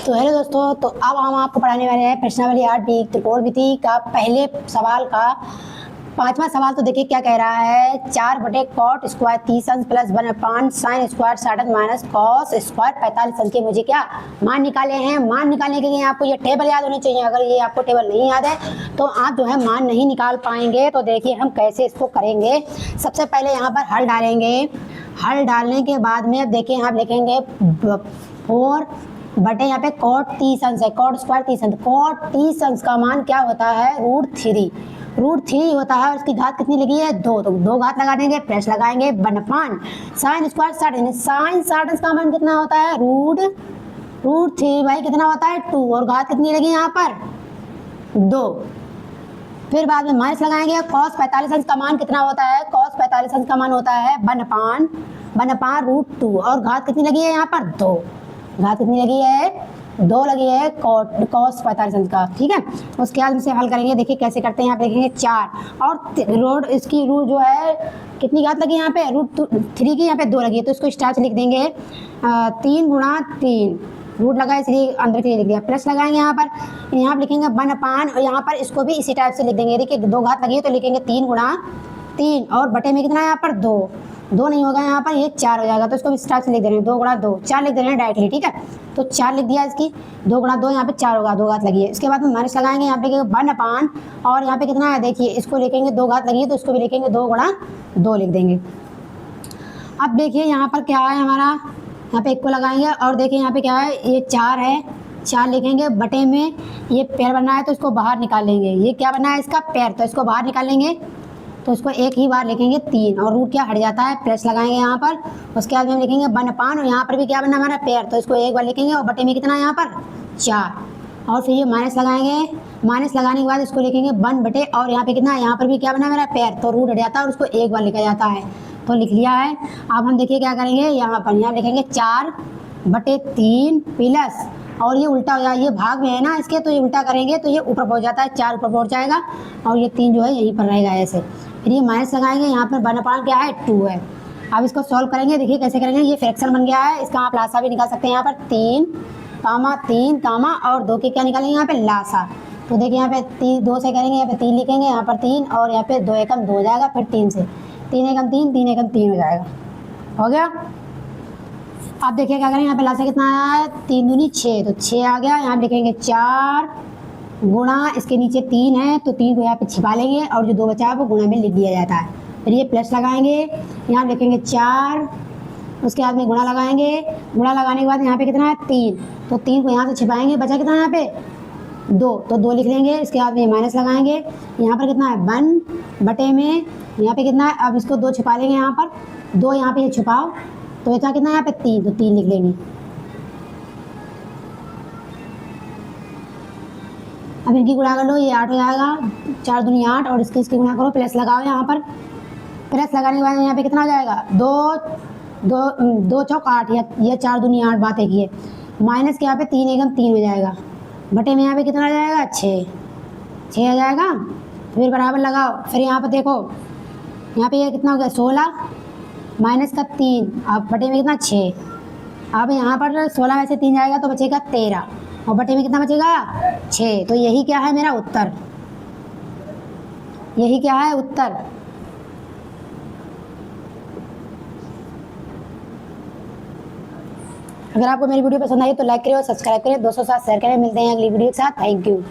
तो हेलो दोस्तों, तो अब हम आपको पढ़ाने वाले हैं प्रश्नावली 8 त्रिकोणमिति का पहले सवाल का 5वां सवाल। तो देखिए क्या कह रहा है। 4/cot स्क्वायर 30 अंश plus 1/sin square 60 minus cos square 45 अंश के मुझे क्या मान निकाले हैं। मान निकालने के लिए आपको ये टेबल याद होने चाहिए। अगर ये आपको टेबल नहीं याद है तो आप जो है मान नहीं निकाल पाएंगे। तो देखिए हम कैसे इसको करेंगे। सबसे पहले यहाँ पर हल डालेंगे। हल डालने के बाद में अब देखिए यहाँ लिखेंगे 4 बटे यहाँ पे कॉट 30 अंश है। कॉट स्क्वायर 30 अंश, कॉट 30 अंश का मान क्या होता है √3 होता है। और इसकी घात कितनी लगी है 2, तो 2 घात लगा देंगे, प्लस लगाएंगे 1/sin स्क्वायर 60, साइन 60 अंश का मान कितना होता है √3 भाई कितना होता है 2, और घात कितनी लगी यहाँ पर 2। फिर बाद में माइनस लगाएंगे। कॉस 45 अंश का मान कितना होता है, कॉस 45 अंश का मान होता है 1/√2, और घात कितनी लगी है यहाँ पर 2, घात कितनी लगी है 2 लगी है कॉस 45 अंश का। ठीक है, उसके बाद इसे हल करेंगे। देखिए कैसे करते हैं। यहाँ पे देखेंगे 4 और इसकी रूट जो है कितनी घात लगी है यहाँ पे √3 की यहाँ पे 2 लगी है, तो इसको स्टार से लिख देंगे 3 गुणा 3, रूट लगा इसलिए अंदर के लिए लिख दिया, प्लस लगाएंगे यहाँ पर लिखेंगे 1/, और यहाँ पर इसको भी इसी टाइप से लिख देंगे। देखिए 2 घात लगी है तो लिखेंगे 3 गुणा 3, और बटे में कितना है यहाँ पर 2 नहीं होगा यहाँ पर, ये 4 हो जाएगा, तो इसको भी स्टार से लिख दे रहे हैं 2 गुणा 2, 4 लिख दे रहे हैं डायरेक्टली। ठीक है, तो 4 लिख दिया इसकी, 2 गुणा 2 यहाँ पे 4 होगा, 2 घात लगी है। इसके बाद में माइनस लगाएंगे, यहाँ पे 1/, और यहाँ पे कितना है देखिए इसको लिखेंगे 2 घात लगी है तो इसको भी लिखेंगे 2 गुणा 2 लिख देंगे। अब देखिए यहाँ पर क्या है हमारा, यहाँ पे 1 को लगाएंगे, और देखिए यहाँ पे क्या है ये 4 है, 4 लिखेंगे, बटे में ये पैर बनना है तो इसको बाहर निकाल लेंगे। ये क्या बनना है इसका पैर, तो इसको बाहर निकाल लेंगे, तो इसको एक ही बार लिखेंगे 3, और रूट क्या हट जाता है, प्लस लगाएंगे यहाँ पर। उसके बाद में हम लिखेंगे 1/, और यहाँ पर भी क्या बनना हमारा पैर, तो इसको एक बार लिखेंगे, और बटे में कितना है यहाँ पर 4, और फिर ये माइनस लगाएंगे। माइनस लगाने के बाद इसको लिखेंगे 1/, और यहाँ पे कितना है, यहाँ पर भी क्या बना मेरा पैर, तो रूट हट जाता है और उसको एक बार लिखा जाता है, तो लिख लिया है। अब हम देखिए क्या करेंगे, यहाँ लिखेंगे 4/3 प्लस, और ये उल्टा हो जाए, ये भाग में है ना इसके, तो ये उल्टा करेंगे तो ये ऊपर पहुंच जाता है, 4 ऊपर पहुंच जाएगा, और ये 3 जो है यहीं पर रहेगा ऐसे। फिर ये माइनस लगाएंगे, यहाँ पर 1/, क्या है 2 है। अब इसको सॉल्व करेंगे। देखिए कैसे करेंगे, ये फ्रैक्शन बन गया है, इसका आप लासा भी निकाल सकते हैं। यहाँ पर 3, 3, और 2 के क्या निकालेंगे यहाँ पे लासा, तो देखिए यहाँ पे 2 से करेंगे, यहाँ पे 3 लिखेंगे, यहाँ पर 3, और यहाँ पे 2 एकम 2 हो जाएगा, फिर 3 से 3 एकम 3, 3 एकम 3 हो जाएगा, हो गया। आप देखिए क्या करेंगे, यहाँ पे लासा कितना आया है 3 दूनी 6, तो 6 आ गया। यहाँ लिखेंगे 4 गुणा, इसके नीचे 3 है तो 3 को यहाँ पे छिपा लेंगे, और जो 2 बचा है वो गुणा में लिख दिया जाता है। फिर ये प्लस लगाएंगे, यहाँ लिखेंगे 4, उसके बाद में गुणा लगाएंगे। गुणा लगाने के बाद यहाँ पे कितना है 3, तो 3 को यहाँ से छिपाएंगे, बचा कितना है यहाँ पे 2, तो 2 लिख लेंगे। इसके बाद में माइनस लगाएंगे, यहाँ पर कितना है 1 बटे में, यहाँ पे कितना है, अब इसको 2 छिपा लेंगे, यहाँ पर 2 यहाँ पे ये छुपाओ, तो बचा कितना है यहाँ पे 3, तो 3 लिख लेंगे। अब इनकी गुणा कर लो, ये 8 हो जाएगा, 4 दूनी 8, और इसकी गुणा करो, प्लस लगाओ। यहाँ पर प्लस लगाने के बाद यहाँ पे कितना हो जाएगा 2 चौक 8, या 4 दूनी 8, बात एक ही है। माइनस के यहाँ पे 3 एकम 3 हो जाएगा, बटे में यहाँ पे कितना आ जाएगा 6 आ जाएगा। फिर बराबर लगाओ। फिर यहाँ पर देखो, यहाँ पे ये कितना हो गया 16 माइनस का 3, अब बटे में कितना 6। अब यहाँ पर 16 में से 3 जाएगा तो बचेगा 13, और बटे में कितना बचेगा 6। तो यही क्या है मेरा उत्तर, यही क्या है उत्तर। अगर आपको मेरी वीडियो पसंद आई तो लाइक करें और सब्सक्राइब करें, दोस्तों के साथ शेयर करें। मिलते हैं अगली वीडियो के साथ। Thank you.